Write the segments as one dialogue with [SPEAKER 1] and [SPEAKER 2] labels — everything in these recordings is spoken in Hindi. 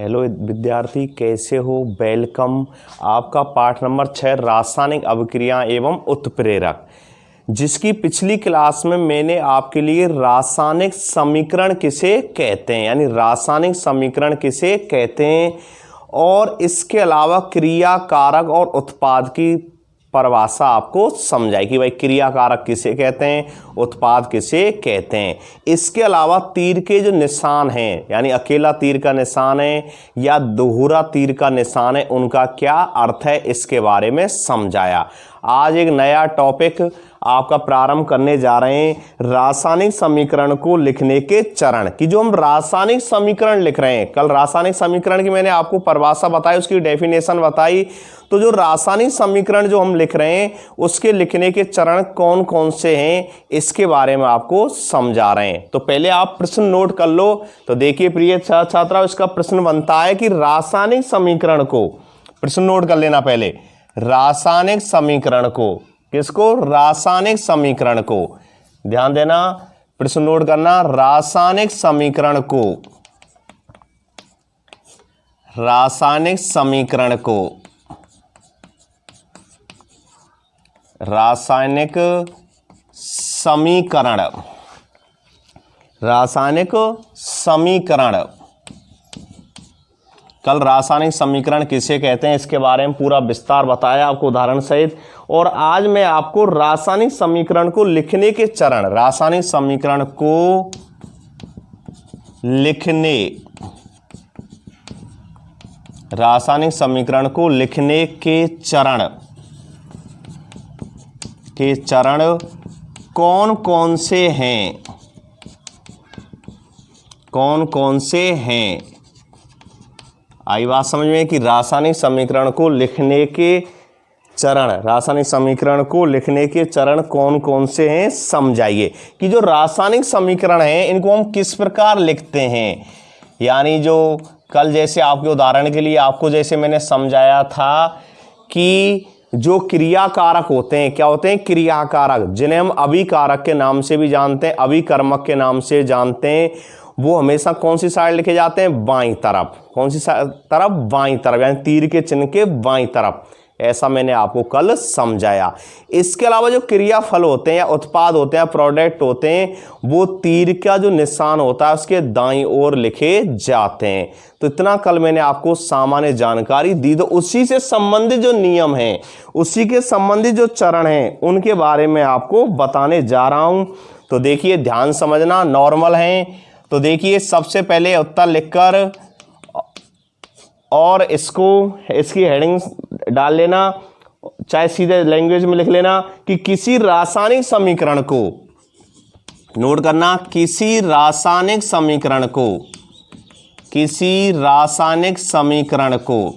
[SPEAKER 1] हेलो विद्यार्थी, कैसे हो? वेलकम। आपका पाठ नंबर 6 रासायनिक अभिक्रिया एवं उत्प्रेरक, जिसकी पिछली क्लास में मैंने आपके लिए रासायनिक समीकरण किसे कहते हैं यानी रासायनिक समीकरण किसे कहते हैं और इसके अलावा क्रिया कारक और उत्पाद की परिभाषा आपको समझाई कि भाई क्रिया कारक किसे कहते हैं, उत्पाद किसे कहते हैं। इसके अलावा तीर के जो निशान हैं यानी अकेला तीर का निशान है या दोहरा तीर का निशान है, उनका क्या अर्थ है इसके बारे में समझाया। आज एक नया टॉपिक आपका प्रारंभ करने जा रहे हैं, रासायनिक समीकरण को लिखने के चरण की। जो हम रासायनिक समीकरण लिख रहे हैं, कल रासायनिक समीकरण की मैंने आपको परिभाषा बताई, उसकी डेफिनेशन बताई। तो जो रासायनिक समीकरण जो हम लिख रहे हैं उसके लिखने के चरण कौन कौन से हैं इसके बारे में आपको समझा रहे हैं। तो पहले आप प्रश्न नोट कर लो। तो देखिए प्रिय छात्रों, इसका प्रश्न बनता है कि रासायनिक समीकरण को, प्रश्न नोट कर लेना पहले, रासायनिक समीकरण को, किसको? रासायनिक समीकरण को, ध्यान देना, प्रश्न नोट करना, रासायनिक समीकरण को, रासायनिक समीकरण को, रासायनिक समीकरण, रासायनिक समीकरण, कल रासायनिक समीकरण किसे कहते हैं इसके बारे में पूरा विस्तार बताया आपको उदाहरण सहित। और आज मैं आपको रासायनिक समीकरण को लिखने के चरण, रासायनिक समीकरण को लिखने, रासायनिक समीकरण को लिखने के चरण कौन कौन से हैं, कौन कौन से हैं। आई बात समझ में कि रासायनिक समीकरण को लिखने के चरण, रासायनिक समीकरण को लिखने के चरण कौन कौन से हैं समझाइए। कि जो रासायनिक समीकरण हैं इनको हम किस प्रकार लिखते हैं, यानी जो कल जैसे आपके उदाहरण के लिए आपको जैसे मैंने समझाया था कि जो क्रिया कारक होते हैं, क्या होते हैं? क्रिया कारक, जिन्हें हम अभिकारक के नाम से भी जानते हैं, अभिकर्मक के नाम से जानते हैं, वो हमेशा कौन सी साइड लिखे जाते हैं? बाईं तरफ। कौन सी तरफ? बाईं तरफ, यानी तीर के चिन्ह के बाईं तरफ। ऐसा मैंने आपको कल समझाया। इसके अलावा जो क्रियाफल होते हैं या उत्पाद होते हैं, प्रोडक्ट होते हैं, वो तीर का जो निशान होता है उसके दाईं ओर लिखे जाते हैं। तो इतना कल मैंने आपको सामान्य जानकारी दी। तो उसी से संबंधित जो नियम हैं, उसी के संबंधित जो चरण हैं, उनके बारे में आपको बताने जा रहा हूं। तो देखिए ध्यान समझना, नॉर्मल हैं। तो देखिए सबसे पहले उत्तर लिखकर और इसको, इसकी हेडिंग डाल लेना, चाहे सीधे लैंग्वेज में लिख लेना कि किसी रासायनिक समीकरण को, नोट करना, किसी रासायनिक समीकरण को, किसी रासायनिक समीकरण को,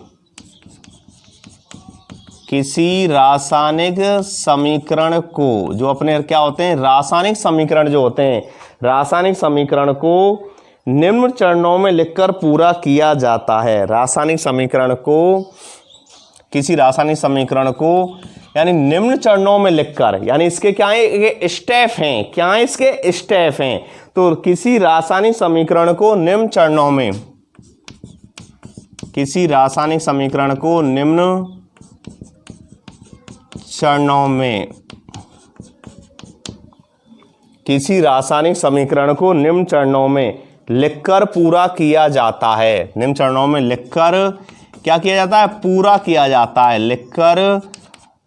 [SPEAKER 1] किसी रासायनिक समीकरण को, जो अपने क्या होते हैं रासायनिक समीकरण जो होते हैं, रासायनिक समीकरण को निम्न चरणों में लिखकर पूरा किया जाता है। रासायनिक समीकरण को, किसी रासायनिक समीकरण को यानी निम्न चरणों में लिखकर, यानी इसके क्या है? ये स्टेप हैं। क्या है इसके? स्टेप हैं। तो किसी रासायनिक समीकरण को निम्न चरणों में, किसी रासायनिक समीकरण को निम्न चरणों में, किसी रासायनिक समीकरण को निम्न चरणों में लिखकर पूरा किया जाता है। निम्न चरणों में लिखकर क्या किया जाता है? पूरा किया जाता है। लिखकर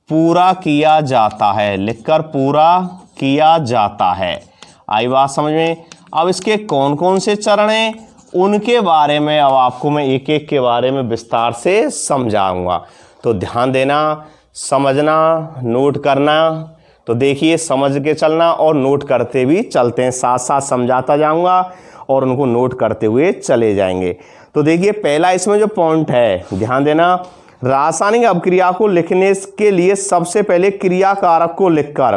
[SPEAKER 1] पूरा किया जाता है, लिखकर पूरा किया जाता है। आई बात समझ में? अब इसके कौन कौन से चरण हैं उनके बारे में अब आपको मैं एक एक के बारे में विस्तार से समझाऊंगा। तो ध्यान देना, समझना, नोट करना। तो देखिए समझ के चलना और नोट करते भी चलते हैं, साथ साथ समझाता जाऊंगा और उनको नोट करते हुए चले जाएंगे। तो देखिए पहला इसमें जो पॉइंट है, ध्यान देना, रासायनिक अभिक्रिया को लिखने के लिए सबसे पहले क्रिया कारक को लिखकर,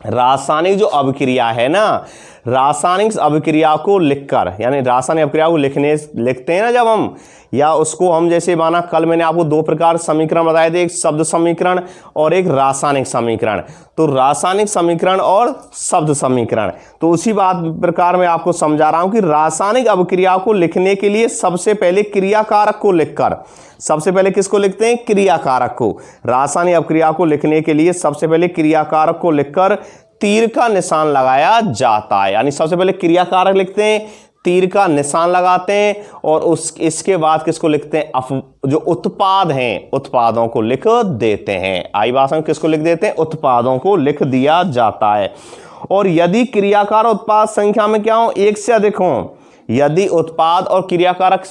[SPEAKER 1] रासायनिक जो अभिक्रिया है ना, रासायनिक अभिक्रिया को लिखकर, यानी रासायनिक अभिक्रिया को लिखते हैं ना जब हम, या उसको हम जैसे माना कल मैंने आपको दो प्रकार समीकरण बताए थे, एक शब्द समीकरण और एक रासायनिक समीकरण। तो रासायनिक समीकरण और शब्द समीकरण, तो उसी बात प्रकार मैं आपको समझा रहा हूं कि रासायनिक अभिक्रिया को लिखने के लिए सबसे पहले क्रियाकारक को लिखकर, सबसे पहले किसको लिखते हैं? क्रियाकारक को। रासायनिक अभिक्रिया को लिखने के लिए सबसे पहले क्रियाकारक को लिखकर तीर का निशान लगाया जाता है, यानी सबसे पहले क्रियाकारक लिखते हैं, तीर का निशान लगाते हैं और इसके बाद किसको लिखते हैं? जो उत्पाद हैं उत्पादों को लिख देते हैं। आई बात में किसको लिख देते हैं? उत्पादों को लिख दिया जाता है। और यदि क्रियाकारक उत्पाद संख्या में क्या हो? एक से अधिक हो, यदि उत्पाद और क्रियाकारक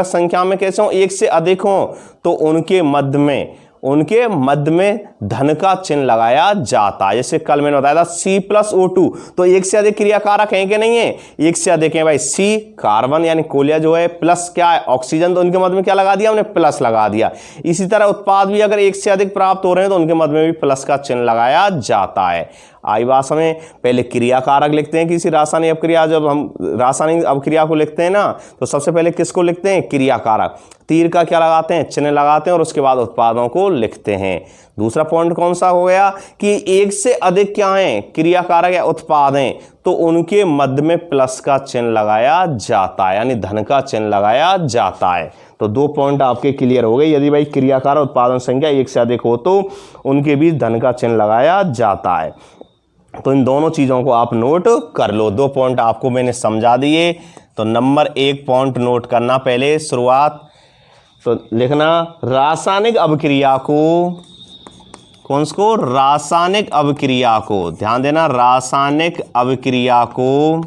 [SPEAKER 1] संख्या में कैसे हो? एक से अधिक हो, तो उनके मध्य में धन का चिन्ह लगाया जाता है। जैसे कल मैंने बताया था C+O2, तो एक से अधिक क्रियाकारक हैं कि नहीं है? एक से अधिक हैं भाई। C कार्बन यानी कोयला जो है, प्लस क्या है? ऑक्सीजन, तो उनके मध्य में क्या लगा दिया हमने? प्लस लगा दिया। इसी तरह उत्पाद भी अगर एक से अधिक प्राप्त हो रहे हैं तो उनके मध्य में भी प्लस का चिन्ह लगाया जाता है। आई बात में पहले क्रियाकारक लिखते हैं किसी रासायनिक अभिक्रिया, जब हम रासायनिक अभिक्रिया को लिखते हैं ना, तो सबसे पहले किसको लिखते हैं? क्रियाकारक। तीर का क्या लगाते हैं? चिन्ह लगाते हैं और उसके बाद उत्पादों को लिखते हैं। दूसरा पॉइंट कौन सा हो गया कि एक से अधिक क्या हैं? क्रियाकारक या उत्पाद हैं, तो उनके मध्य में प्लस का चिन्ह लगाया जाता है, यानी धन का चिन्ह लगाया जाता है। तो दो पॉइंट आपके क्लियर हो गए। यदि भाई क्रियाकारक उत्पादन संख्या एक से अधिक हो तो उनके बीच धन का चिन्ह लगाया जाता है। तो इन दोनों चीज़ों को आप नोट कर लो। दो पॉइंट आपको मैंने समझा दिए, तो नंबर 1 पॉइंट नोट करना पहले शुरुआत, तो लिखना रासायनिक अभिक्रिया को, कौन सी? रासायनिक अभिक्रिया को, ध्यान देना, रासायनिक अभिक्रिया को,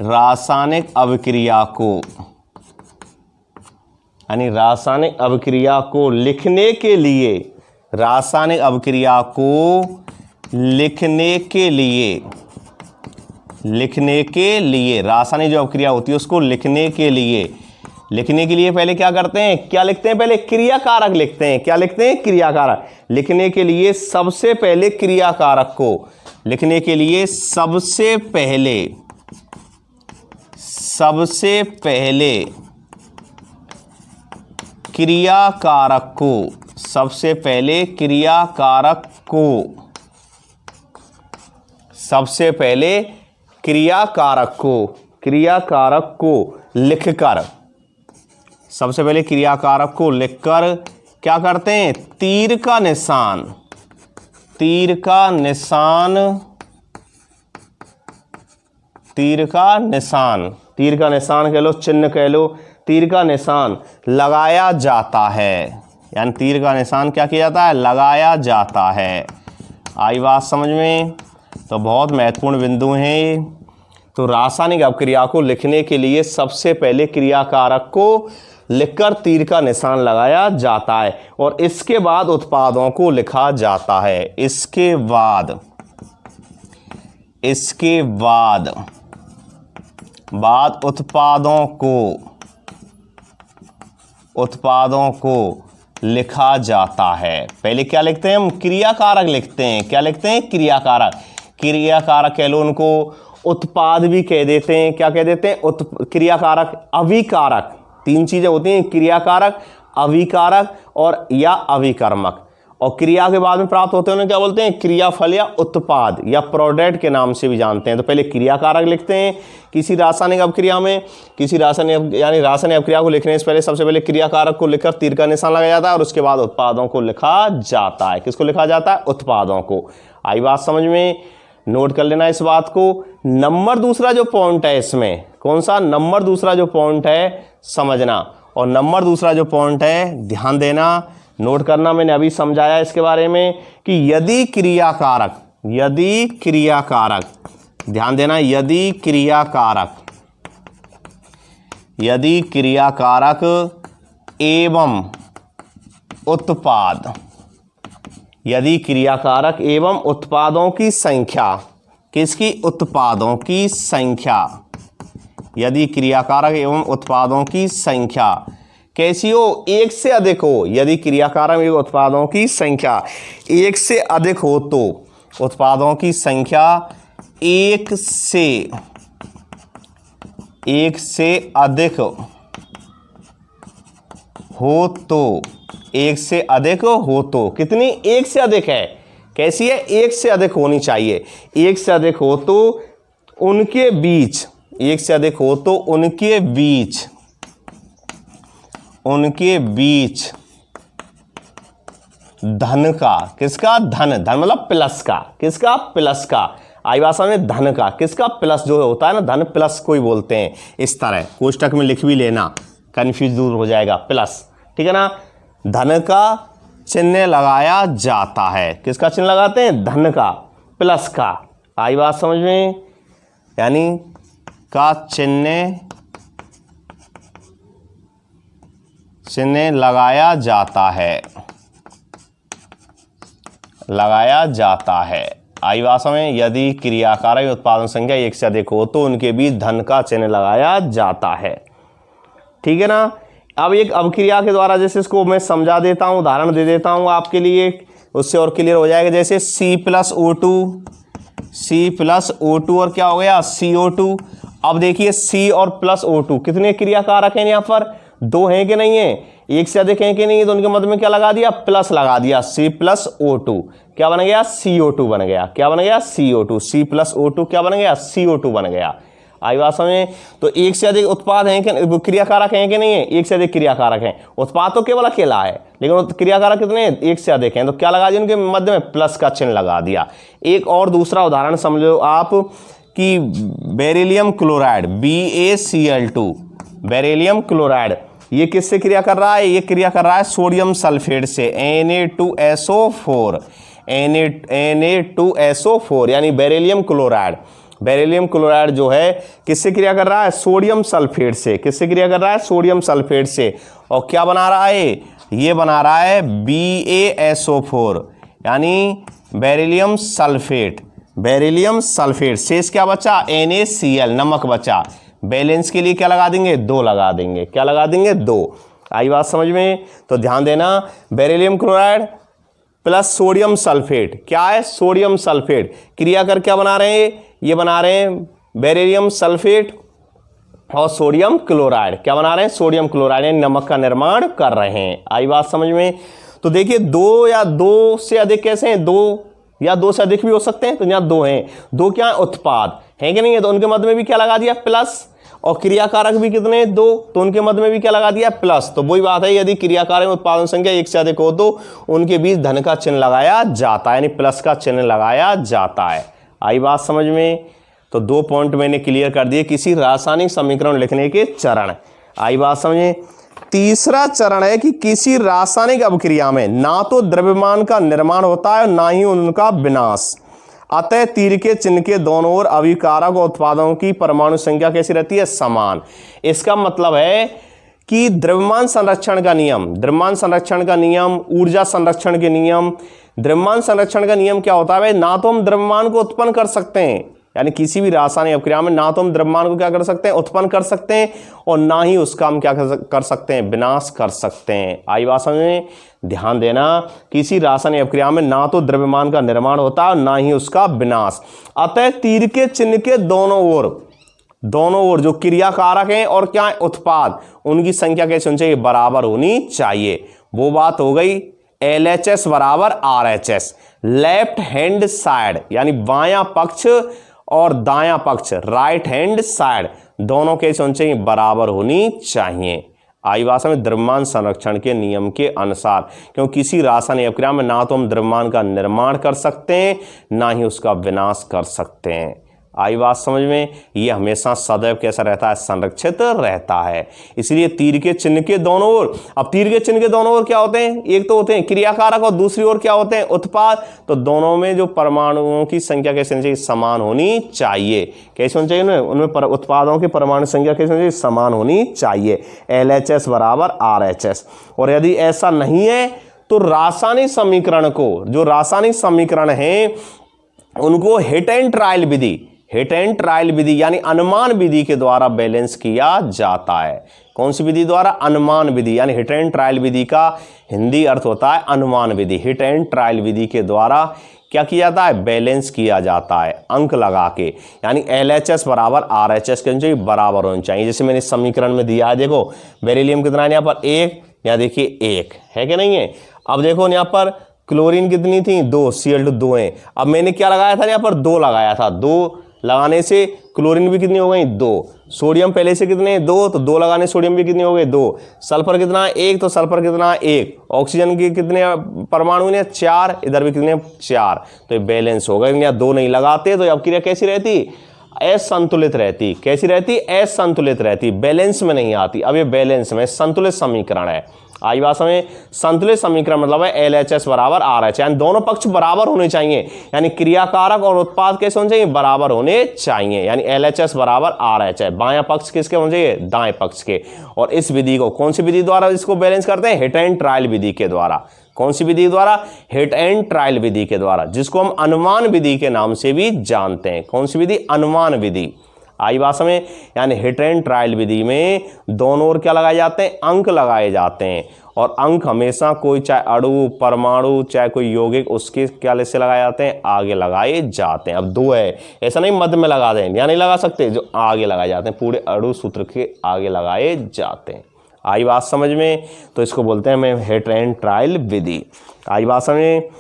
[SPEAKER 1] रासायनिक अभिक्रिया को, यानी रासायनिक अभिक्रिया को लिखने के लिए, रासायनिक अभिक्रिया को लिखने के लिए रासायनिक जो अभिक्रिया होती है उसको लिखने के लिए पहले क्या करते हैं? क्या लिखते हैं? पहले क्रियाकारक लिखते हैं। क्या लिखते हैं? क्रियाकारक। लिखने के लिए सबसे पहले क्रियाकारक को, लिखने के लिए सबसे पहले क्रियाकारक को, सबसे पहले क्रियाकारक को, सबसे पहले क्रियाकारक को लिखकर, सबसे पहले क्रियाकारक को लिखकर क्या करते हैं? तीर का निशान कह लो, चिन्ह कह लो, तीर का निशान लगाया जाता है, यानी तीर का निशान क्या किया जाता है? लगाया जाता है। आई बात समझ में? तो बहुत महत्वपूर्ण बिंदु हैं ये। तो रासायनिक अभिक्रिया को लिखने के लिए सबसे पहले क्रियाकारक को लिखकर तीर का निशान लगाया जाता है और इसके बाद उत्पादों को लिखा जाता है। इसके बाद उत्पादों को लिखा जाता है। पहले क्या लिखते हैं हम? क्रियाकारक लिखते हैं। क्या लिखते हैं? क्रियाकारक कह लो उनको, उत्पाद भी कह देते हैं। क्या कह देते हैं? क्रियाकारक, अभिकारक, तीन चीजें होती हैं, क्रियाकारक, अभिकारक और या अभिकर्मक। और क्रिया के बाद में प्राप्त होते हैं उन्हें क्या बोलते हैं? क्रियाफल या उत्पाद या प्रोडक्ट के नाम से भी जानते हैं। तो पहले क्रियाकारक लिखते हैं किसी रासायनिक अभिक्रिया में, यानी रासायनिक अभिक्रिया को लिखने से पहले सबसे पहले क्रियाकारक को लिखकर तीर का निशान लगाया जाता है और उसके बाद उत्पादों को लिखा जाता है। किसको लिखा जाता है? उत्पादों को। आई बात समझ में? नोट कर लेना इस बात को। नंबर दूसरा जो पॉइंट है इसमें, कौन सा? नंबर दूसरा जो पॉइंट है समझना, और नंबर दूसरा जो पॉइंट है ध्यान देना, नोट करना। मैंने अभी समझाया इसके बारे में कि यदि क्रियाकारक, ध्यान देना, यदि क्रियाकारक एवं उत्पाद, यदि क्रियाकारक एवं उत्पादों की संख्या, किसकी? उत्पादों की संख्या। यदि क्रियाकारक एवं उत्पादों की संख्या कैसी हो? एक से अधिक हो। यदि क्रियाकारक एवं उत्पादों की संख्या एक से अधिक हो तो उत्पादों की संख्या एक से अधिक हो तो, एक से अधिक हो तो, कितनी, एक से अधिक है, कैसी है, एक से अधिक होनी चाहिए। एक से अधिक हो तो उनके बीच, एक से अधिक हो तो उनके बीच धन का, किसका, धन मतलब प्लस का, किसका, प्लस का। आई भाषा में धन का, किसका, प्लस जो होता है ना, धन प्लस कोई बोलते हैं, इस तरह कोष्टक में लिख भी लेना, कंफ्यूज दूर हो जाएगा, प्लस, ठीक है ना। धन का चिन्ह लगाया जाता है, किसका चिन्ह लगाते हैं, धन का, प्लस का। आई बात समझ में, यानी का चिन्ह लगाया जाता है। आई भाषा में यदि क्रियाकारक उत्पादन संख्या एक से अधिक हो तो उनके बीच धन का चिन्ह लगाया जाता है, ठीक है ना। अब एक अवक्रिया के द्वारा जैसे इसको मैं समझा देता हूं, उदाहरण दे देता हूं आपके लिए, उससे और क्लियर हो जाएगा। जैसे C+O2 और क्या हो गया, CO2। अब देखिए C और प्लस O2 कितने क्रियाकारक हैं, यहाँ पर दो हैं कि नहीं है, एक से अधिक हैं कि नहीं है, तो उनके मध्य में क्या लगा दिया, प्लस लगा दिया, C+O2 क्या बन गया, CO2 बन गया, क्या बन गया, CO2, C+O2 क्या बन गया, CO2 बन गया। आई बात समझ। तो एक से अधिक उत्पाद हैं कि क्रियाकारक हैं कि नहीं है, एक से अधिक क्रियाकारक हैं। उत्पाद तो केवल अकेला है, लेकिन क्रियाकारक कितने हैं, एक से अधिक हैं, तो क्या लगा दिया, उनके मध्य में प्लस का चिन्ह लगा दिया। एक और दूसरा उदाहरण समझो आप कि beryllium chloride BaCl2, beryllium chloride ये किससे क्रिया कर रहा है, ये क्रिया कर रहा है सोडियम सल्फेट से, Na2SO4 यानी बेरिलियम क्लोराइड। बेरिलियम क्लोराइड जो है किससे क्रिया कर रहा है, सोडियम सल्फेट से, किससे क्रिया कर रहा है, सोडियम सल्फेट से। और क्या बना रहा है, ये बना रहा है BaSO4 यानी बेरिलियम सल्फेट। बेरिलियम सल्फेट शेष क्या बचा, NaCl नमक बचा। बैलेंस के लिए क्या लगा देंगे, 2 लगा देंगे, क्या लगा देंगे, 2। आई बात समझ में। तो ध्यान देना, beryllium chloride plus sodium sulphate, क्या है, सोडियम सल्फेट, क्रिया कर क्या बना रहे हैं, ये बना रहे हैं बेरिलियम सल्फेट और सोडियम क्लोराइड, क्या बना रहे हैं, सोडियम क्लोराइड, नमक का निर्माण कर रहे हैं। आई बात समझ में। तो देखिए 2 या 2 से अधिक कैसे हैं, 2 या 2 से अधिक भी हो सकते हैं, तो यहाँ 2 हैं, 2 क्या है, उत्पाद हैं कि नहीं है, तो उनके मध्य में भी क्या लगा दिया, प्लस। और क्रियाकारक भी कितने हैं, 2, तो उनके मध्य में भी क्या लगा दिया, प्लस। तो वही बात है, यदि क्रियाकारक उत्पादन संख्या एक से अधिक हो तो उनके बीच धन का चिन्ह लगाया जाता है, यानी प्लस का चिन्ह लगाया जाता है। आई बात समझ में। तो 2 पॉइंट मैंने क्लियर कर दिए किसी रासायनिक समीकरण लिखने के चरण। आई बात समझे। तीसरा चरण है कि किसी रासायनिक अभिक्रिया में ना तो द्रव्यमान का निर्माण होता है ना ही उनका विनाश, अतः तीर के चिन्ह के दोनों ओर अभिकारक और उत्पादों की परमाणु संख्या कैसी रहती है, समान। इसका मतलब है कि द्रव्यमान संरक्षण का नियम, द्रव्यमान संरक्षण का नियम, ऊर्जा संरक्षण के नियम। द्रव्यमान संरक्षण का नियम क्या होता है, ना तो हम द्रव्यमान को उत्पन्न कर सकते हैं, यानी किसी भी रासायनिक अभिक्रिया में ना तो हम द्रव्यमान को क्या कर सकते हैं, उत्पन्न कर सकते हैं, और ना ही उसका हम क्या कर सकते हैं, विनाश कर सकते हैं। आई बात समझ में। ध्यान देना, किसी रासायनिक अभिक्रिया में ना तो द्रव्यमान का निर्माण होता है ना ही उसका विनाश, अतः तीर के चिन्ह के दोनों ओर जो क्रियाकारक हैं और क्या है, उत्पाद, उनकी संख्या कैसे होनी चाहिए, बराबर होनी चाहिए। वो बात हो गई LHS बराबर RHS। लेफ्ट हैंड साइड यानी बायां पक्ष और दायां पक्ष, राइट हैंड साइड, दोनों कैसे होनी चाहिए, बराबर होनी चाहिए। आई भाषा में द्रव्यमान संरक्षण के नियम के अनुसार, क्योंकि किसी रासायनिक अभिक्रिया में ना तो हम द्रव्यमान का निर्माण कर सकते हैं ना ही उसका विनाश कर सकते हैं। आई बात समझ में। ये हमेशा सदैव कैसा रहता है, संरक्षित रहता है। इसलिए तीर के चिन्ह के दोनों ओर, अब तीर के चिन्ह के दोनों ओर क्या होते हैं, एक तो होते हैं क्रियाकारक और दूसरी ओर क्या होते हैं, उत्पाद। तो दोनों में जो परमाणुओं की संख्या कैसे होनी चाहिए, समान होनी चाहिए। कैसे होनी चाहिए उनमें उत्पादों की परमाणु संख्या कैसे होनी चाहिए, समान होनी चाहिए। LHS बराबर RHS। और यदि ऐसा नहीं है तो रासायनिक समीकरण को, जो रासायनिक समीकरण है उनको हिट एंड ट्रायल विधि यानी अनुमान विधि के द्वारा बैलेंस किया जाता है। कौन सी विधि द्वारा, अनुमान विधि, यानी हिट एंड ट्रायल विधि का हिंदी अर्थ होता है अनुमान विधि। हिट एंड ट्रायल विधि के द्वारा क्या किया जाता है, बैलेंस किया जाता है अंक लगा के। यानी LHS बराबर RHS के जो बराबर होने चाहिए। जैसे मैंने समीकरण में दिया है, देखो बेरिलियम कितना है यहाँ पर 1, यहाँ देखिए 1 है कि नहीं है। अब देखो यहाँ पर क्लोरीन कितनी थी 2, Cl2 2 है। अब मैंने क्या लगाया था यहाँ पर 2 लगाया था, 2 लगाने से क्लोरीन भी कितनी हो गई 2, सोडियम पहले से कितने 2, तो 2 लगाने सोडियम भी कितनी हो गई 2, सल्फर कितना 1, तो सल्फर कितना 1, ऑक्सीजन के कितने परमाणु ने 4, इधर भी कितने 4, तो ये बैलेंस हो गया। यहाँ 2 नहीं लगाते तो अब क्रिया कैसी रहती, असंतुलित रहती। कैसी रहती, असंतुलित रहती, बैलेंस में नहीं आती। अब ये बैलेंस में संतुलित समीकरण है। आई बात में, संतुलित समीकरण मतलब है LHS बराबर RH, यानी दोनों पक्ष बराबर होने चाहिए। यानी क्रियाकारक और उत्पाद कैसे होने चाहिए, बराबर होने चाहिए। यानी LHS बराबर RH है। बायां पक्ष किसके होने चाहिए, दाएं पक्ष के। और इस विधि को कौन सी विधि द्वारा इसको बैलेंस करते हैं, हिट एंड ट्रायल विधि के द्वारा। कौन सी विधि द्वारा, हिट एंड ट्रायल विधि के द्वारा, जिसको हम अनुमान विधि के नाम से भी जानते हैं। कौन सी विधि, अनुमान विधि। आई भाषा में, यानी हिट एंड ट्रायल विधि में दोनों ओर क्या लगाए जाते हैं, अंक लगाए जाते हैं। और अंक हमेशा कोई चाहे अणु परमाणु चाहे कोई यौगिक उसके क्या से लगाए जाते हैं, आगे लगाए जाते हैं। अब 2 है, ऐसा नहीं मध्य में लगा दें, या नहीं लगा सकते, जो आगे लगाए जाते हैं पूरे अणु सूत्र के आगे लगाए जाते हैं। आई बात समझ में, तो इसको बोलते हैं मैं हिट एंड ट्रायल विधि। आई बात समझ में,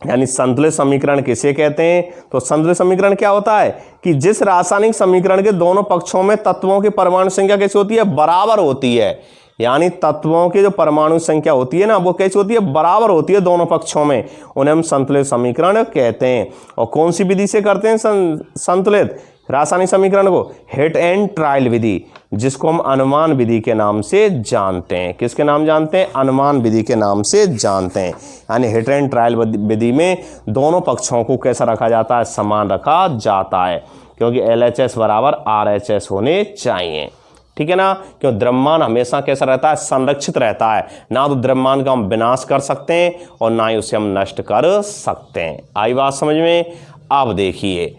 [SPEAKER 1] यानी संतुलित समीकरण किसे कहते हैं, तो संतुलित समीकरण क्या होता है कि जिस रासायनिक समीकरण के दोनों पक्षों में तत्वों की परमाणु संख्या कैसी होती है, बराबर होती है। यानी तत्वों की जो परमाणु संख्या होती है ना, वो कैसी होती है, बराबर होती है दोनों पक्षों में, उन्हें हम संतुलित समीकरण कहते हैं। और कौन सी विधि से करते हैं संतुलित रासायनिक समीकरण को, हिट एंड ट्रायल विधि, जिसको हम अनुमान विधि के नाम से जानते हैं। किसके नाम जानते हैं, अनुमान विधि के नाम से जानते हैं। यानी हिट एंड ट्रायल विधि में दोनों पक्षों को कैसा रखा जाता है, समान रखा जाता है, क्योंकि LHS बराबर RHS होने चाहिए। ठीक है ना, क्यों द्रव्यमान हमेशा कैसा रहता है, संरक्षित रहता है। ना तो द्रव्यमान का हम विनाश कर सकते हैं और ना ही उसे हम नष्ट कर सकते हैं। आई बात समझ में। अब देखिए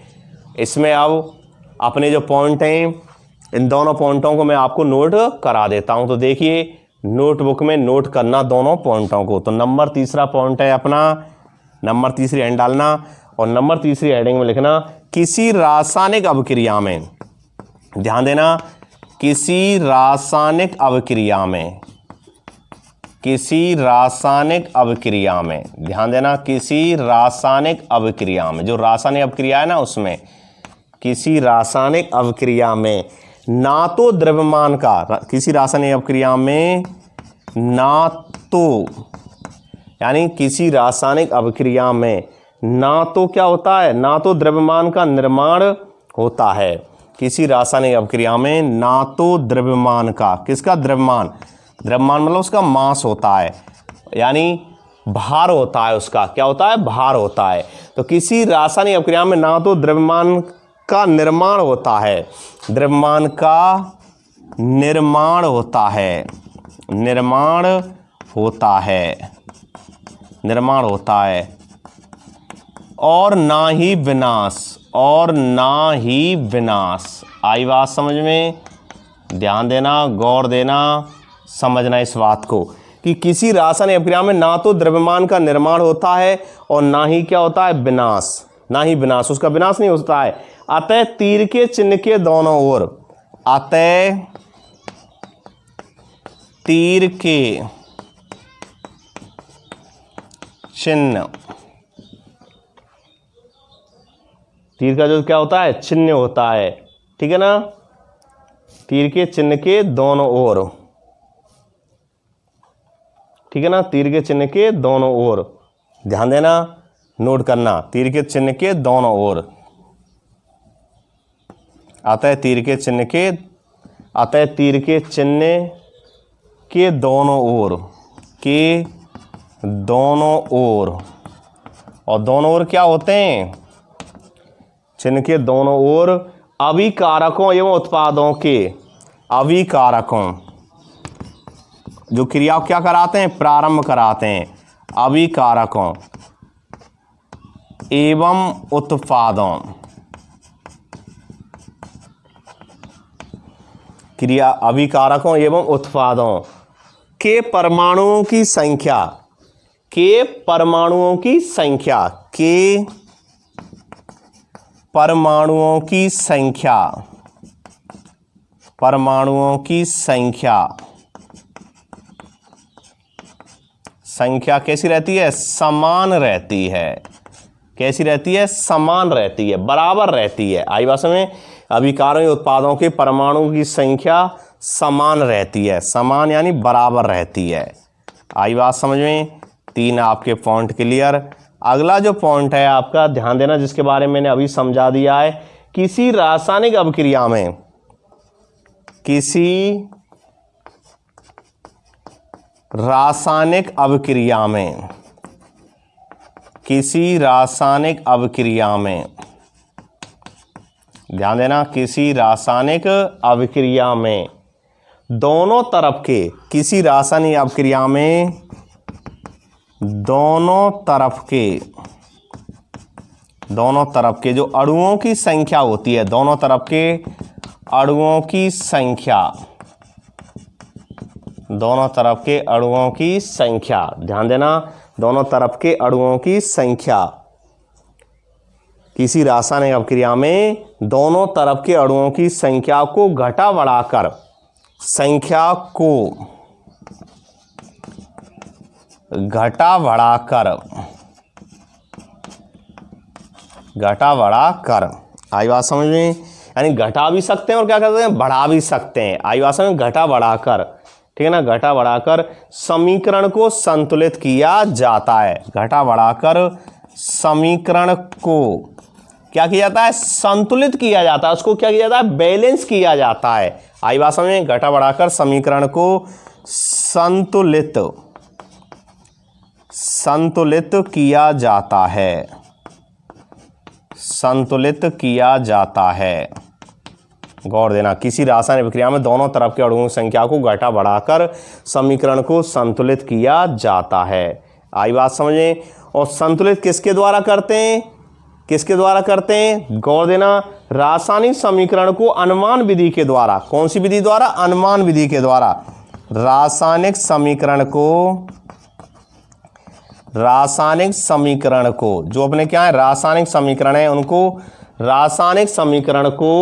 [SPEAKER 1] इसमें अब अपने जो पॉइंट हैं, इन दोनों पॉइंटों को मैं आपको नोट करा देता हूं। तो देखिए नोटबुक में नोट करना दोनों पॉइंटों को। तो नंबर 3 पॉइंट है अपना, नंबर 3 हेडिंग डालना और नंबर 3 हेडिंग में लिखना, किसी रासायनिक अभिक्रिया में, ध्यान देना, किसी रासायनिक अभिक्रिया में, किसी रासायनिक अभिक्रिया में, ध्यान देना, किसी रासायनिक अभिक्रिया में, जो रासायनिक अभिक्रिया है ना उसमें, किसी रासायनिक अभिक्रिया में ना तो द्रव्यमान का, किसी रासायनिक अभिक्रिया में ना तो, यानी किसी रासायनिक अभिक्रिया में ना तो क्या होता है, ना तो द्रव्यमान का निर्माण होता है। किसी रासायनिक अभिक्रिया में ना तो द्रव्यमान का, किसका, द्रव्यमान, द्रव्यमान मतलब उसका मास होता है, यानी भार होता है, उसका क्या होता है, भार होता है। तो किसी रासायनिक अभिक्रिया में ना तो द्रव्यमान का निर्माण होता है, द्रव्यमान का निर्माण होता है, निर्माण होता है, निर्माण होता है, और ना ही विनाश, और ना ही विनाश। आई बात समझ में, ध्यान देना, गौर देना, समझना इस बात को कि किसी रासायनिक अभिक्रिया में ना तो द्रव्यमान का निर्माण होता है और ना ही क्या होता है, विनाश, ना ही विनाश, उसका विनाश नहीं होता है। अतः तीर के चिन्ह के दोनों ओर, अतः तीर के चिन्ह, तीर का जो क्या होता है, चिन्ह होता है, ठीक है ना, तीर के चिन्ह के दोनों ओर, ठीक है ना, तीर के चिन्ह के दोनों ओर, ध्यान देना, नोट करना, तीर के चिन्ह के दोनों ओर, अतः तीर के चिन्ह के, अतः तीर के चिन्ह के दोनों ओर, के दोनों ओर, और दोनों ओर क्या होते हैं, चिन्ह के दोनों ओर अभिकारकों एवं उत्पादों के, अभिकारकों जो क्रिया क्या कराते हैं, प्रारंभ कराते हैं, अभिकारकों एवं उत्पादों, क्रिया अभिकारकों एवं उत्पादों के परमाणुओं की संख्या, के परमाणुओं की संख्या के परमाणुओं की संख्या, परमाणुओं की संख्या कैसी रहती है? समान रहती है। कैसी रहती है? समान रहती है, बराबर रहती है। आई बात समझ में? अभिकारों या उत्पादों के परमाणुओं की संख्या समान रहती है। समान यानी बराबर रहती है। आई बात समझ में? 3 आपके पॉइंट क्लियर। अगला जो पॉइंट है आपका, ध्यान देना, जिसके बारे में मैंने अभी समझा दिया है, किसी रासायनिक अभिक्रिया में, किसी रासायनिक अभिक्रिया में, किसी रासायनिक अभिक्रिया में, ध्यान देना, किसी रासायनिक अभिक्रिया में दोनों तरफ के, किसी रासायनिक अभिक्रिया में दोनों तरफ के जो अणुओं की संख्या होती है, दोनों तरफ के अणुओं की संख्या, दोनों तरफ के अणुओं की संख्या, ध्यान देना, दोनों तरफ के अणुओं की संख्या, किसी रासायनिक अभिक्रिया में दोनों तरफ के अणुओं की संख्या को घटा बढ़ाकर, संख्या को घटा बढ़ाकर, आई बात समझ में? यानी घटा भी सकते हैं और क्या करते हैं? बढ़ा भी सकते हैं। आई बात समझ में? घटा बढ़ाकर, ठीक है ना, घटा बढ़ाकर समीकरण को संतुलित किया जाता है। घटा बढ़ाकर समीकरण को क्या किया जाता है? संतुलित किया जाता है। उसको क्या किया जाता है? बैलेंस किया जाता है। आई बात समझ में? घटा बढ़ाकर समीकरण को संतुलित किया जाता है, संतुलित किया जाता है। गौर देना, किसी रासायनिक प्रक्रिया में दोनों तरफ के अणुओं की संख्या को घटा बढ़ाकर समीकरण को संतुलित किया जाता है। आई बात समझें? और संतुलित किसके द्वारा करते हैं? किसके द्वारा करते हैं? गौर देना, रासायनिक समीकरण को अनुमान विधि के द्वारा। कौन सी विधि द्वारा? अनुमान विधि के द्वारा। रासायनिक समीकरण को जो अपने क्या है, रासायनिक समीकरण है, उनको रासायनिक समीकरण को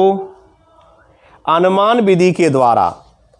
[SPEAKER 1] अनुमान विधि के द्वारा,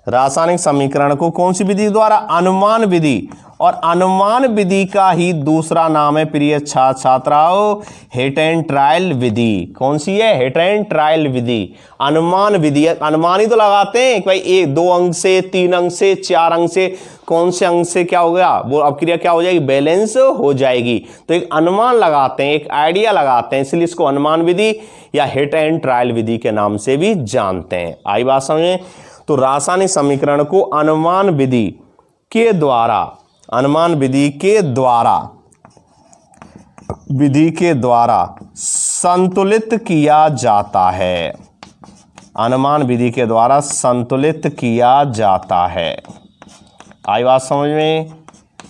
[SPEAKER 1] रासायनिक समीकरण को कौन सी विधि द्वारा? अनुमान विधि। और अनुमान विधि का ही दूसरा नाम है प्रिय छात्र छात्राओं, हिट एंड ट्रायल विधि। कौन सी है? हिट एंड ट्रायल विधि। अनुमान विधि, अनुमान ही तो लगाते हैं कि भाई 1-2 अंक से, 3 अंक से, 4 अंक से, कौन से अंक से क्या हो गया, वो अभिक्रिया क्या हो जाएगी? बैलेंस हो जाएगी। तो एक अनुमान लगाते हैं, एक आइडिया लगाते हैं, इसलिए इसको अनुमान विधि या हिट एंड ट्रायल विधि के नाम से भी जानते हैं। आई बात समझे? तो रासायनिक समीकरण को अनुमान विधि के द्वारा, अनुमान विधि के द्वारा संतुलित किया जाता है। अनुमान विधि के द्वारा संतुलित किया जाता है। आई बात समझ में?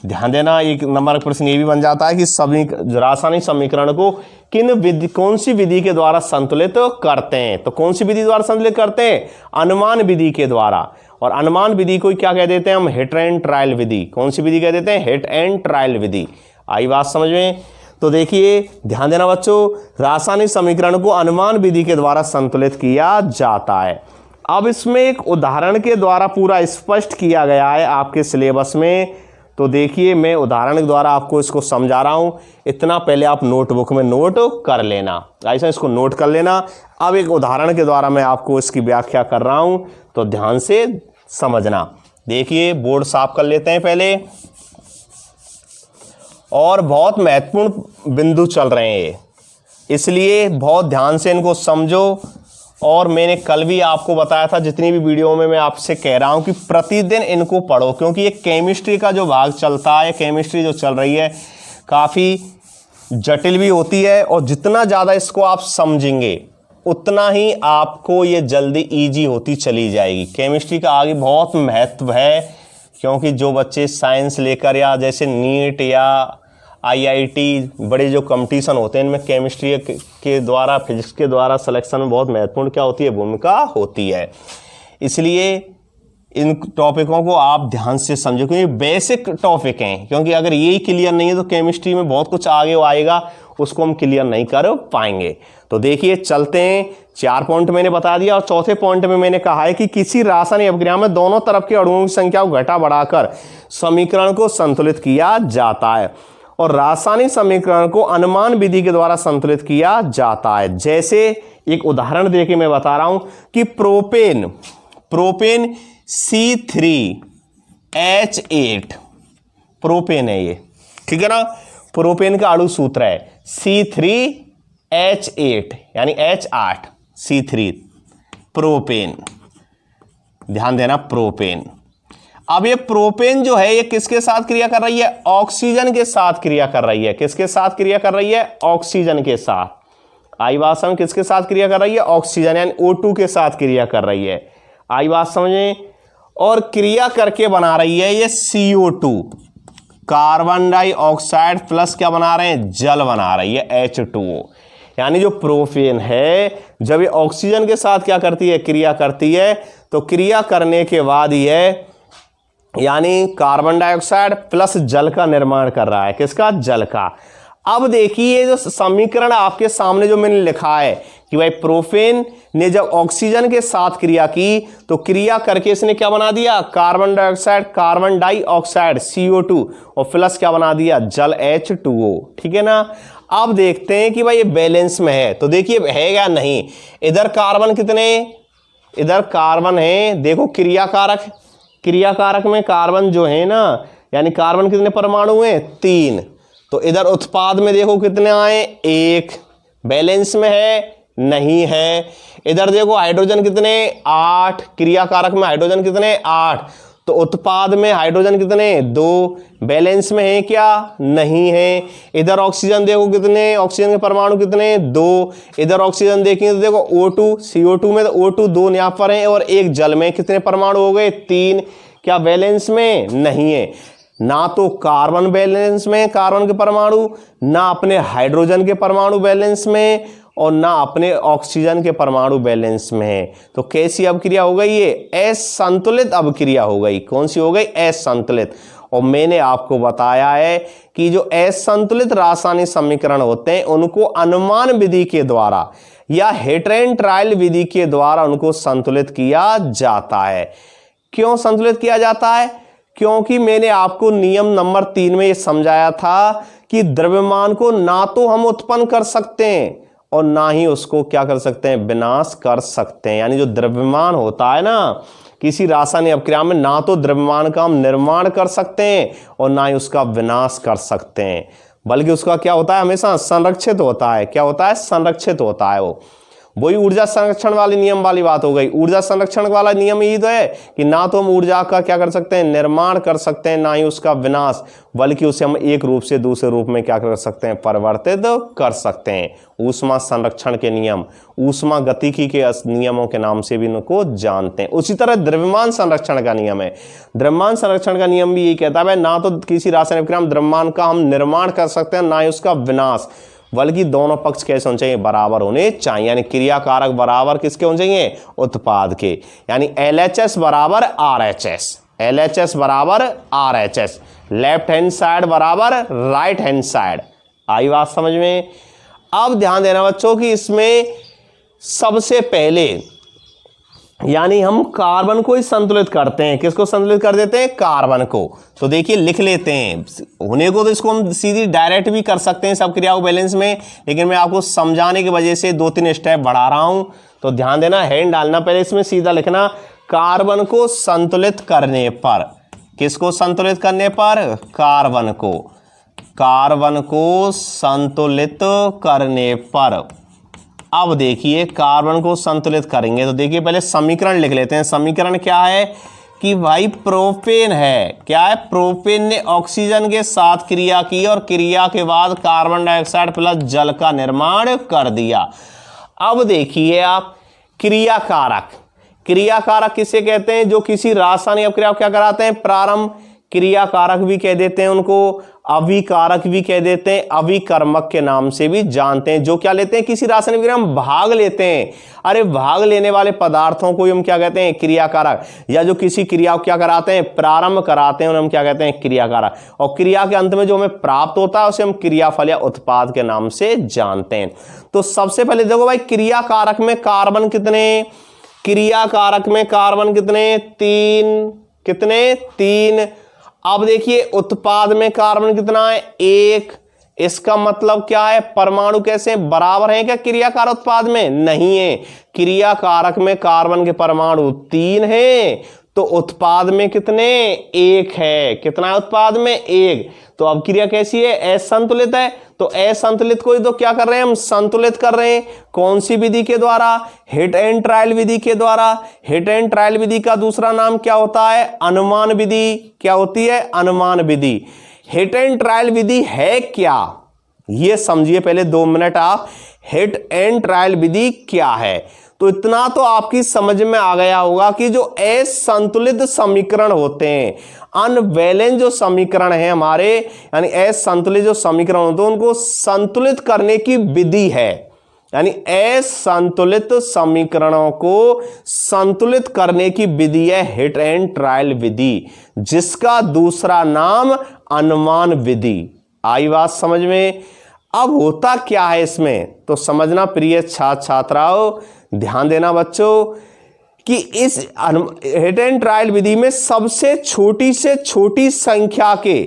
[SPEAKER 1] ध्यान देना, एक नंबर प्रश्न ये भी बन जाता है कि सभी रासायनिक समीकरण को कौन सी विधि के द्वारा संतुलित करते हैं? तो कौन सी विधि द्वारा संतुलित करते हैं? अनुमान विधि के द्वारा। और अनुमान विधि को क्या कह देते हैं हम? हिट एंड ट्रायल विधि। कौन सी विधि कह देते हैं? हिट एंड ट्रायल विधि। आई बात समझ में? तो देखिए, ध्यान देना बच्चों, रासायनिक समीकरण को अनुमान विधि के द्वारा संतुलित किया जाता है। अब इसमें एक उदाहरण के द्वारा पूरा स्पष्ट किया गया है आपके सिलेबस में। तो देखिए, मैं उदाहरण के द्वारा आपको इसको समझा रहा हूं। इतना पहले आप नोटबुक में नोट कर लेना, ऐसा इसको नोट कर लेना। अब एक उदाहरण के द्वारा मैं आपको इसकी व्याख्या कर रहा हूं, तो ध्यान से समझना। देखिए, बोर्ड साफ कर लेते हैं पहले। और बहुत महत्वपूर्ण बिंदु चल रहे हैं, इसलिए बहुत ध्यान से इनको समझो। और मैंने कल भी आपको बताया था, जितनी भी वीडियो में मैं आपसे कह रहा हूं कि प्रतिदिन इनको पढ़ो, क्योंकि ये केमिस्ट्री का जो भाग चलता है, केमिस्ट्री जो चल रही है काफ़ी जटिल भी होती है। और जितना ज़्यादा इसको आप समझेंगे उतना ही आपको ये जल्दी इजी होती चली जाएगी। केमिस्ट्री का आगे बहुत महत्व है, क्योंकि जो बच्चे साइंस लेकर या जैसे नीट या IIT बड़े जो कंपटीशन होते हैं, इनमें केमिस्ट्री के द्वारा, फिजिक्स के द्वारा सिलेक्शन में बहुत महत्वपूर्ण क्या होती है? भूमिका होती है। इसलिए इन टॉपिकों को आप ध्यान से समझो, क्योंकि बेसिक टॉपिक हैं। क्योंकि अगर यही क्लियर नहीं है तो केमिस्ट्री में बहुत कुछ आगे आएगा उसको हम क्लियर नहीं कर पाएंगे। तो देखिए चलते हैं, 4 पॉइंट मैंने बता दिया और चौथे पॉइंट में मैंने कहा है कि किसी रासायनिक अभिक्रिया में दोनों तरफ के अणुओं की संख्या को घटा बढ़ाकर समीकरण को संतुलित किया जाता है और रासायनिक समीकरण को अनुमान विधि के द्वारा संतुलित किया जाता है। जैसे एक उदाहरण देके मैं बता रहा हूं कि प्रोपेन C3H8 प्रोपेन है ये, ठीक है ना। प्रोपेन का अणु सूत्र है C3H8 यानी H8 C3 प्रोपेन, ध्यान देना प्रोपेन। अब ये प्रोपेन जो है ये किसके साथ क्रिया कर रही है? ऑक्सीजन के साथ क्रिया कर रही है। किसके साथ क्रिया कर रही है? ऑक्सीजन के साथ। आई बात समझ? किसके साथ क्रिया कर रही है? ऑक्सीजन यानी O2 के साथ क्रिया कर रही है। आई बात समझे? और क्रिया करके बना रही है ये CO2 कार्बन डाइऑक्साइड प्लस क्या बना रहे हैं? जल बना रही है H2O। यानी जो प्रोपेन है जब ये ऑक्सीजन के साथ क्या करती है? क्रिया करती है। तो क्रिया करने के बाद ये यानी कार्बन डाइऑक्साइड प्लस जल का निर्माण कर रहा है। किसका? जल का। अब देखिए जो समीकरण आपके सामने जो मैंने लिखा है कि भाई प्रोपेन ने जब ऑक्सीजन के साथ क्रिया की तो क्रिया करके इसने क्या बना दिया? कार्बन डाइऑक्साइड CO2 और प्लस क्या बना दिया? जल H2O, ठीक है ना। अब देखते हैं कि भाई ये बैलेंस में है, तो देखिए है या नहीं। इधर कार्बन कितने? इधर कार्बन है, देखो क्रियाकारक में कार्बन जो है ना, यानी कार्बन कितने परमाणु हैं? 3। तो इधर उत्पाद में देखो कितने आए? 1। बैलेंस में है? नहीं है। इधर देखो हाइड्रोजन कितने? 8। क्रियाकारक में हाइड्रोजन कितने? 8। तो उत्पाद में हाइड्रोजन कितने? 2। बैलेंस में है क्या? नहीं है। इधर ऑक्सीजन देखो कितने? ऑक्सीजन के परमाणु कितने? 2। इधर ऑक्सीजन देखेंगे तो देखो O2 CO2 में तो O2 2 यहाँ पर है और 1 जल में कितने परमाणु हो गए? 3। क्या बैलेंस में? नहीं है। ना तो कार्बन बैलेंस में, कार्बन के परमाणु, ना अपने हाइड्रोजन के परमाणु बैलेंस में और ना अपने ऑक्सीजन के परमाणु बैलेंस में है। तो कैसी अभिक्रिया हो गई? ये असंतुलित अभिक्रिया हो गई। कौन सी हो गई? असंतुलित। और मैंने आपको बताया है कि जो असंतुलित रासायनिक समीकरण होते हैं उनको अनुमान विधि के द्वारा या हिट एंड ट्रायल विधि के द्वारा उनको संतुलित किया जाता है। क्यों संतुलित किया जाता है? क्योंकि मैंने आपको नियम नंबर 3 में ये समझाया था कि द्रव्यमान को ना तो हम उत्पन्न कर सकते हैं और ना ही उसको क्या कर सकते हैं? विनाश कर सकते हैं। यानी जो द्रव्यमान होता है ना किसी रासायनिक अभिक्रिया में, ना तो द्रव्यमान का हम निर्माण कर सकते हैं और ना ही उसका विनाश कर सकते हैं, बल्कि उसका क्या होता है? हमेशा संरक्षित होता है। क्या होता है? संरक्षित होता है। वो वही ऊर्जा संरक्षण वाली नियम वाली बात हो गई। ऊर्जा संरक्षण वाला नियम यही तो है कि ना तो हम ऊर्जा का क्या कर सकते हैं? निर्माण कर सकते हैं, ना ही उसका विनाश, बल्कि उसे हम एक रूप से दूसरे रूप में क्या कर सकते हैं? परिवर्तित कर सकते हैं। ऊष्मा संरक्षण के नियम, ऊष्मा गतिकी के नियमों के नाम से भी इनको जानते हैं। उसी तरह द्रव्यमान संरक्षण का नियम है। द्रव्यमान संरक्षण का नियम भी यही कहता है ना तो किसी रासायनिक अभिक्रिया में द्रव्यमान का हम निर्माण कर सकते हैं, ना ही उसका विनाश, बल्कि दोनों पक्ष कैसे होने चाहिए? बराबर होने चाहिए। यानी क्रियाकारक बराबर किसके होने चाहिए? उत्पाद के। यानी LHS बराबर RHS, LHS बराबर RHS, लेफ्ट हैंड साइड बराबर राइट हैंड साइड। आई बात समझ में? अब ध्यान देना बच्चों कि इसमें सबसे पहले यानी हम कार्बन को ही संतुलित करते हैं। किसको संतुलित कर देते हैं? कार्बन को। तो देखिए लिख लेते हैं होने को, तो इसको हम सीधी डायरेक्ट भी कर सकते हैं सब क्रियाओं बैलेंस में, लेकिन मैं आपको समझाने की वजह से 2-3 स्टेप बढ़ा रहा हूं। तो ध्यान देना, हैंड डालना पहले इसमें, सीधा लिखना कार्बन को संतुलित करने पर। किसको संतुलित करने पर? कार्बन को। कार्बन को संतुलित करने पर। अब देखिए कार्बन को संतुलित करेंगे तो देखिए पहले समीकरण लिख लेते हैं। समीकरण क्या है कि भाई प्रोपेन है। क्या है? प्रोपेन ने ऑक्सीजन के साथ क्रिया की और क्रिया के बाद कार्बन डाइऑक्साइड प्लस जल का निर्माण कर दिया। अब देखिए आप क्रियाकारक, क्रियाकारक किसे कहते हैं? जो किसी रासायनिक अभिक्रिया को क्या कराते हैं? प्रारंभ। क्रिया कारक भी कह देते हैं उनको, अभिकारक भी कह देते हैं, अभिकर्मक के नाम से भी जानते हैं, जो क्या लेते हैं, किसी रासायनिक क्रिया में भाग लेते हैं। अरे भाग लेने वाले पदार्थों को हम क्या कहते हैं, क्रिया कारक, या जो किसी क्रिया को क्या कराते हैं, प्रारंभ कराते हैं, उन्हें हम क्या कहते हैं, क्रिया कारक। और क्रिया के अंत में जो हमें प्राप्त होता है उसे हम क्रियाफल या उत्पाद के नाम से जानते हैं। तो सबसे पहले देखो भाई, क्रिया कारक में कार्बन कितने, क्रिया कारक में कार्बन कितने, 3, कितने, 3। अब देखिए उत्पाद में कार्बन कितना है, 1। इसका मतलब क्या है, परमाणु कैसे बराबर हैं क्या क्रिया कारक उत्पाद में, नहीं है। क्रिया कारक में कार्बन के परमाणु 3 हैं, तो उत्पाद में कितने, 1 है। कितना है उत्पाद में, 1। तो अब क्रिया कैसी है, असंतुलित है। तो असंतुलित को तो क्या कर रहे हैं हम, संतुलित कर रहे हैं। कौन सी विधि के द्वारा, हिट एंड ट्रायल विधि के द्वारा। हिट एंड ट्रायल विधि का दूसरा नाम क्या होता है, अनुमान विधि। क्या होती है, अनुमान विधि। हिट एंड ट्रायल विधि है क्या, ये समझिए पहले 2 मिनट आप, हिट एंड ट्रायल विधि क्या है। तो इतना तो आपकी समझ में आ गया होगा कि जो असंतुलित समीकरण होते हैं, अनबैलेंस जो समीकरण है हमारे, यानी असंतुलित जो समीकरण होते हैं उनको संतुलित करने की विधि है। यानी असंतुलित समीकरणों को संतुलित करने की विधि है हिट एंड ट्रायल विधि, जिसका दूसरा नाम अनुमान विधि। आई बात समझ में। अब होता क्या है इसमें, तो समझना प्रिय छात्र छात्राओं, ध्यान देना बच्चों, कि इस हिट एंड ट्रायल विधि में सबसे छोटी से छोटी संख्या के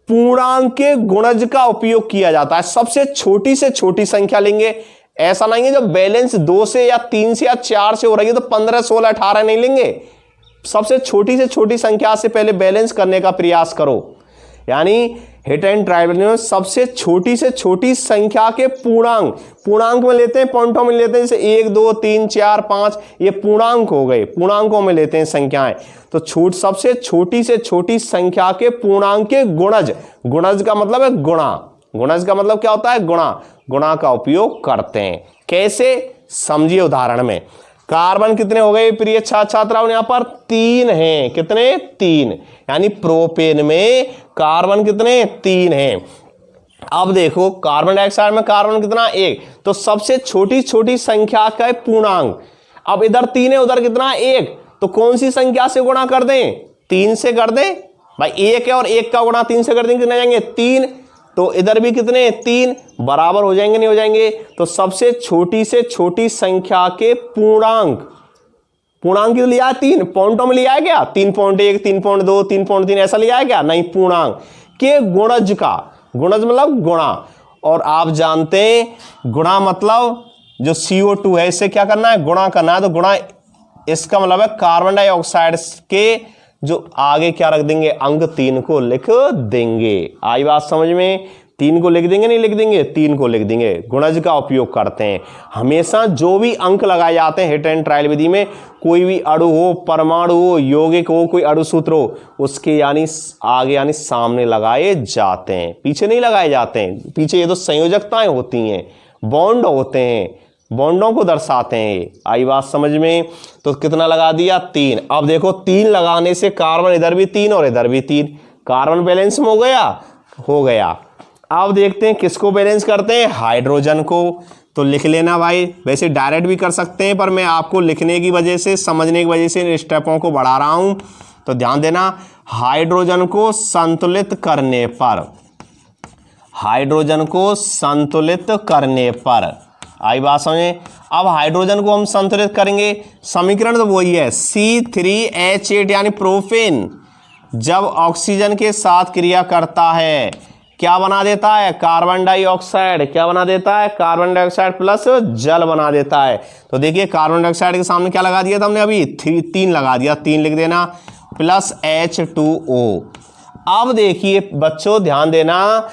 [SPEAKER 1] पूर्णांक के गुणज का उपयोग किया जाता है। सबसे छोटी से छोटी संख्या लेंगे, ऐसा नहीं है जब बैलेंस 2 से या 3 से या 4 से हो रही है तो 15, 16, 18 नहीं लेंगे। सबसे छोटी से छोटी संख्या से पहले बैलेंस करने का प्रयास करो। यानी हिट एंड ट्रायल में सबसे छोटी से छोटी संख्या के पूर्णांक में लेते हैं, पॉइंटों में लेते हैं, जैसे 1, 2, 3, 4, 5, ये पूर्णांक हो गए, पूर्णांकों में लेते हैं संख्याएं। तो सबसे छोटी से छोटी संख्या के पूर्णांक के गुणज का मतलब है गुणा। गुणज का मतलब क्या होता है, गुणा का उपयोग करते हैं। कैसे, समझिए उदाहरण में। कार्बन कितने हो गए प्रिय छात्र छात्राओं, यहां पर 3 हैं। कितने, 3। यानी प्रोपेन में कार्बन कितने, 3 हैं। अब देखो कार्बन डाइऑक्साइड में कार्बन कितना, 1। तो सबसे छोटी छोटी संख्या का पूर्णांक, अब इधर 3 है उधर कितना, 1। तो कौन सी संख्या से गुणा कर दें, 3 से कर दें भाई। 1 है और 1 का गुणा 3 से कर देंगे, कितने जाएंगे, 3। तो इधर भी कितने, 3, बराबर हो जाएंगे नहीं हो जाएंगे। तो सबसे छोटी से छोटी संख्या के पूर्णांक क्यों लिया, 3 पॉइंटों में लिया है क्या, 3.1, 3.2, 3.3 ऐसा लिया है क्या, नहीं। पूर्णांक के गुणज का, गुणज मतलब गुणा। और आप जानते हैं गुणा मतलब जो CO2 है इससे क्या करना है, गुणा करना है। तो गुणा इसका मतलब है कार्बन डाइऑक्साइड के जो आगे क्या रख देंगे, अंक 3 को लिख देंगे। आई बात समझ में। 3 को लिख देंगे, नहीं लिख देंगे, 3 को लिख देंगे। गुणज का उपयोग करते हैं हमेशा। जो भी अंक लगाए जाते हैं हिट एंड ट्रायल विधि में, कोई भी अणु हो, परमाणु हो, यौगिक हो, कोई अणु सूत्र हो, उसके यानी आगे यानी सामने लगाए जाते हैं, पीछे नहीं लगाए जाते हैं। पीछे ये तो संयोजकताएं होती हैं, बॉन्ड होते हैं, बॉन्डों को दर्शाते हैं। आई बात समझ में। तो कितना लगा दिया, 3। अब देखो 3 लगाने से कार्बन इधर भी 3 और इधर भी 3, कार्बन बैलेंस में हो गया। अब देखते हैं किसको बैलेंस करते हैं, हाइड्रोजन को। तो लिख लेना भाई, वैसे डायरेक्ट भी कर सकते हैं पर मैं आपको लिखने की वजह से, समझने की वजह से इन स्टेपों को बढ़ा रहा हूं। तो ध्यान देना, हाइड्रोजन को संतुलित करने पर, हाइड्रोजन को संतुलित करने पर, आई बात समझे। अब हाइड्रोजन को हम संतुलित करेंगे, समीकरण तो वही है, C3H8 यानी प्रोपेन जब ऑक्सीजन के साथ क्रिया करता है क्या बना देता है, कार्बन डाइऑक्साइड। क्या बना देता है, कार्बन डाइऑक्साइड प्लस जल बना देता है। तो देखिए कार्बन डाइऑक्साइड के सामने क्या लगा दिया था हमने, अभी 3 लगा दिया, 3 लिख देना, प्लस H2O। अब देखिए बच्चों ध्यान देना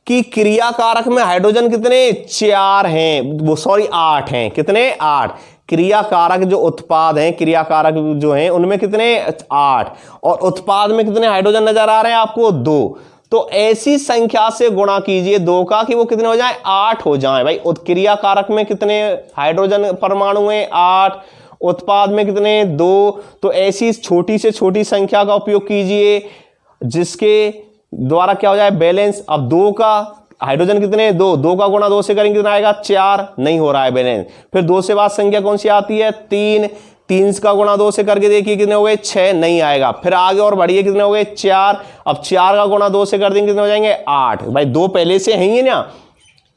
[SPEAKER 1] कि क्रिया कारक में हाइड्रोजन कितने, 4 हैं, वो सॉरी 8 हैं। कितने, 8। क्रिया कारक जो उत्पाद हैं, क्रिया कारक जो हैं उनमें कितने, 8। और उत्पाद में कितने हाइड्रोजन नजर आ रहे हैं आपको, 2। तो ऐसी संख्या से गुणा कीजिए 2 का कि वो कितने हो जाए, 8 हो जाए भाई। क्रिया कारक में कितने हाइड्रोजन परमाणु हैं, 8। उत्पाद में कितने, 2। तो ऐसी छोटी से छोटी संख्या का उपयोग कीजिए जिसके द्वारा क्या हो जाए बैलेंस। अब 2 का हाइड्रोजन कितने 2 का गुणा 2 से करेंगे कितना आएगा 4, नहीं हो रहा है बैलेंस। फिर 2 से बाद संख्या कौन सी आती है 3 का गुणा 2 से करके देखिए कितने हो गए 6, नहीं आएगा। फिर आगे और बढ़िए कितने हो गए 4, अब 4 का गुणा 2 से कर देंगे कितने हो जाएंगे 8। भाई 2 पहले से हैं ना,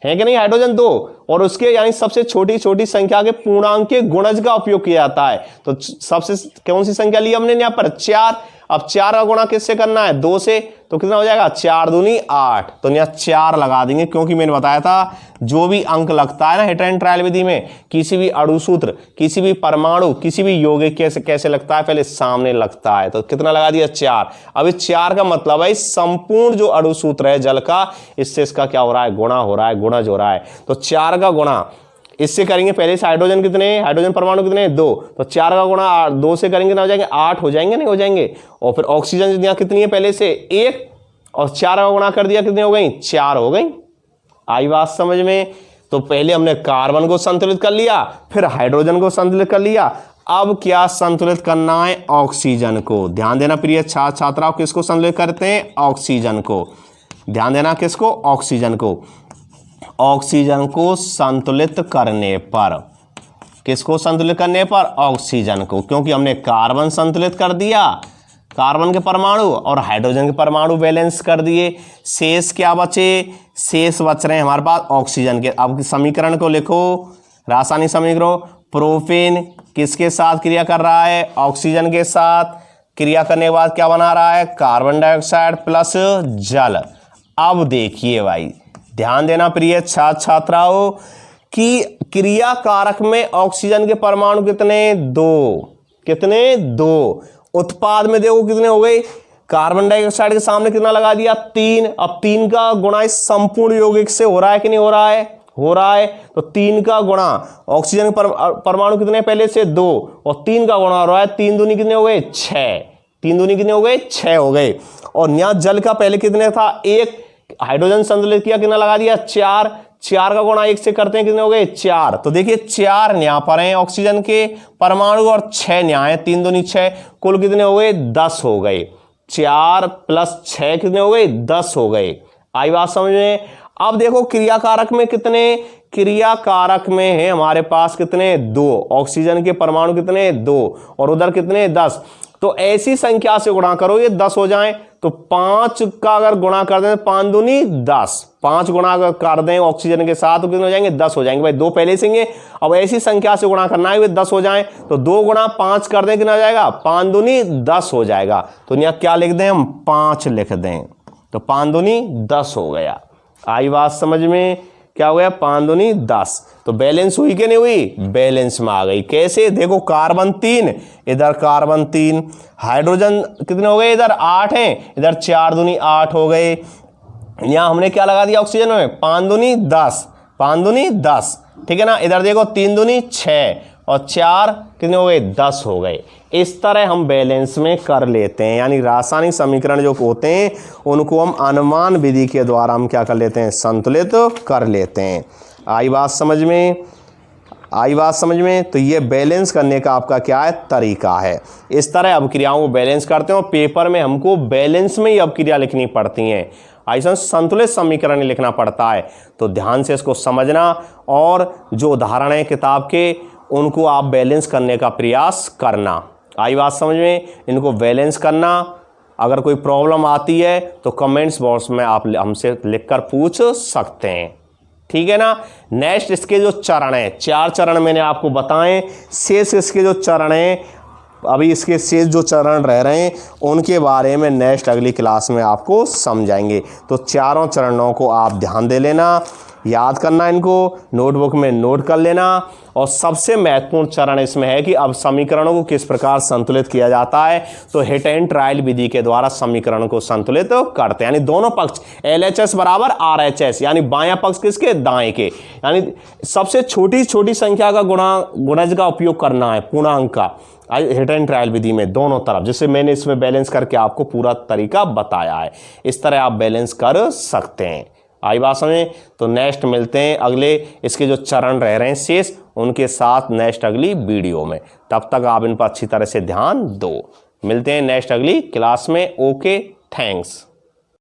[SPEAKER 1] है कि नहीं हाइड्रोजन 2, और उसके यानी सबसे छोटी छोटी संख्या के पूर्णांक के गुणज का उपयोग किया जाता है। तो सबसे कौन सी संख्या ली हमने यहाँ पर 4। अब 4 का गुणा किससे करना है 2 से, तो कितना हो जाएगा 4 दूनी 8, तो यहाँ 4 लगा देंगे, क्योंकि मैंने बताया था जो भी अंक लगता है ना हिट एंड ट्रायल विधि में, किसी भी अणुसूत्र, किसी भी परमाणु, किसी भी यौगिक कैसे लगता है पहले सामने लगता है। तो कितना लगा दिया 4। अब इस 4 का मतलब है संपूर्ण जो अणुसूत्र है जल का, इससे इसका क्या हो रहा है गुणा हो रहा है, गुणज हो रहा है। तो 4 का गुणा इससे करेंगे, पहले से हाइड्रोजन कितने, हाइड्रोजन परमाणु कितने 2, तो 4 का गुणा 2 से करेंगे ना हो जाएंगे 8 हो जाएंगे, नहीं हो जाएंगे। और फिर ऑक्सीजन यहाँ कितनी है पहले से 1, और 4 का गुणा कर दिया कितने हो गई 4 हो गई। आई बात समझ में। तो पहले हमने कार्बन को संतुलित कर लिया, फिर हाइड्रोजन को संतुलित कर लिया, अब क्या संतुलित करना है ऑक्सीजन को। ध्यान देना प्रिय छात्र छात्राओं, किसको संतुलित करते हैं ऑक्सीजन को। ध्यान देना किसको ऑक्सीजन को। ऑक्सीजन को संतुलित करने पर, किसको संतुलित करने पर ऑक्सीजन को, क्योंकि हमने कार्बन संतुलित कर दिया, कार्बन के परमाणु, और हाइड्रोजन के परमाणु बैलेंस कर दिए। शेष क्या बचे, शेष बच रहे हैं हमारे पास ऑक्सीजन के। अब समीकरण को लिखो, रासायनिक समीकरण, प्रोपेन किसके साथ क्रिया कर रहा है ऑक्सीजन के साथ, क्रिया करने के बाद क्या बना रहा है कार्बन डाइऑक्साइड प्लस जल। अब देखिए भाई ध्यान देना प्रिय छात्र छात्राओं कि क्रिया कारक में ऑक्सीजन के परमाणु कितने 2, कितने 2, उत्पाद में देखो कितने हो गए, कार्बन डाइऑक्साइड के सामने कितना लगा दिया 3। अब 3 का गुणा इस संपूर्ण यौगिक से हो रहा है कि नहीं हो रहा है, हो रहा है। तो 3 का गुणा ऑक्सीजन के परमाणु कितने पहले से 2, और 3 का गुणा हो रहा है 3 दूनी कितने हो गए 6, 3 दूनी कितने हो गए 6 हो गए। और यहाँ जल का पहले कितने था 1, हाइड्रोजन संतुलित किया कितना लगा दिया 4, 4 का गुणा 1 से करते हैं कितने हो गए 4। तो देखिए 4 यहाँ पर हैं ऑक्सीजन के परमाणु और 6 यहाँ है, 3 दूनी 6, कुल कितने हो गए 10 हो गए। 4 प्लस 6 कितने हो गए 10 हो गए। आई बात समझ में। अब देखो क्रियाकारक में कितने, क्रियाकारक में है हमारे पास कितने 2, ऑक्सीजन के परमाणु कितने 2, और उधर कितने 10। तो ऐसी संख्या से गुणा करो ये 10 हो जाए। तो 5 का अगर गुणा कर दें 5 दूनी 10, 5 गुणा अगर कर दें ऑक्सीजन के साथ तो कितने हो जाएंगे 10 हो जाएंगे। भाई 2 पहले से हैं, अब ऐसी संख्या से गुणा करना है वे 10 हो जाए। तो 2 गुणा 5 कर दें कितना हो जाएगा 5 दूनी 10 हो जाएगा। तो यहाँ क्या लिख दें हम 5 लिख दें, तो 5 दूनी 10 हो गया। आई बात समझ में, क्या हो गया 5 दूनी 10। तो बैलेंस हुई कि नहीं हुई, बैलेंस में आ गई। कैसे देखो कार्बन 3, इधर कार्बन 3, हाइड्रोजन कितने हो गए इधर 8 हैं, इधर 4 दूनी 8 हो गए। यहाँ हमने क्या लगा दिया ऑक्सीजन में 5 दूनी 10, 5 दूनी 10, ठीक है ना। इधर देखो 3 दूनी 6 और 4 कितने हो गए 10 हो गए। इस तरह हम बैलेंस में कर लेते हैं, यानी रासायनिक समीकरण जो होते हैं उनको हम अनुमान विधि के द्वारा हम क्या कर लेते हैं संतुलित कर लेते हैं। आई बात समझ में, आई बात समझ में। तो ये बैलेंस करने का आपका क्या है तरीका है। इस तरह अभिक्रियाओं को बैलेंस करते हैं और पेपर में हमको बैलेंस में ही अभिक्रिया लिखनी पड़ती हैं, ऐसा संतुलित समीकरण लिखना पड़ता है। तो ध्यान से इसको समझना और जो उदाहरण है किताब के उनको आप बैलेंस करने का प्रयास करना। आई बात समझ में, इनको बैलेंस करना। अगर कोई प्रॉब्लम आती है तो कमेंट्स बॉक्स में आप हमसे लिखकर पूछ सकते हैं, ठीक है ना। नेक्स्ट इसके जो चरण है, 4 चरण मैंने आपको बताएं, शेष इसके जो चरण हैं अभी इसके शेष जो चरण रह रहे हैं उनके बारे में नेक्स्ट अगली क्लास में आपको समझाएंगे। तो चारों चरणों को आप ध्यान दे लेना, याद करना, इनको नोटबुक में नोट कर लेना। और सबसे महत्वपूर्ण चरण इसमें है कि अब समीकरणों को किस प्रकार संतुलित किया जाता है। तो हिट एंड ट्रायल विधि के द्वारा समीकरणों को संतुलित करते हैं, यानी दोनों पक्ष LHS बराबर RHS, यानी बायां पक्ष किसके दाएं के, यानी सबसे छोटी छोटी संख्या का गुणज का उपयोग करना है पूर्णांक का हिट एंड ट्रायल विधि में दोनों तरफ, जिससे मैंने इसमें बैलेंस करके आपको पूरा तरीका बताया है। इस तरह आप बैलेंस कर सकते हैं। आई बात समझे। तो नेक्स्ट मिलते हैं अगले इसके जो चरण रह रहे हैं शेष उनके साथ नेक्स्ट अगली वीडियो में। तब तक आप इन पर अच्छी तरह से ध्यान दो। मिलते हैं नेक्स्ट अगली क्लास में। ओके। थैंक्स।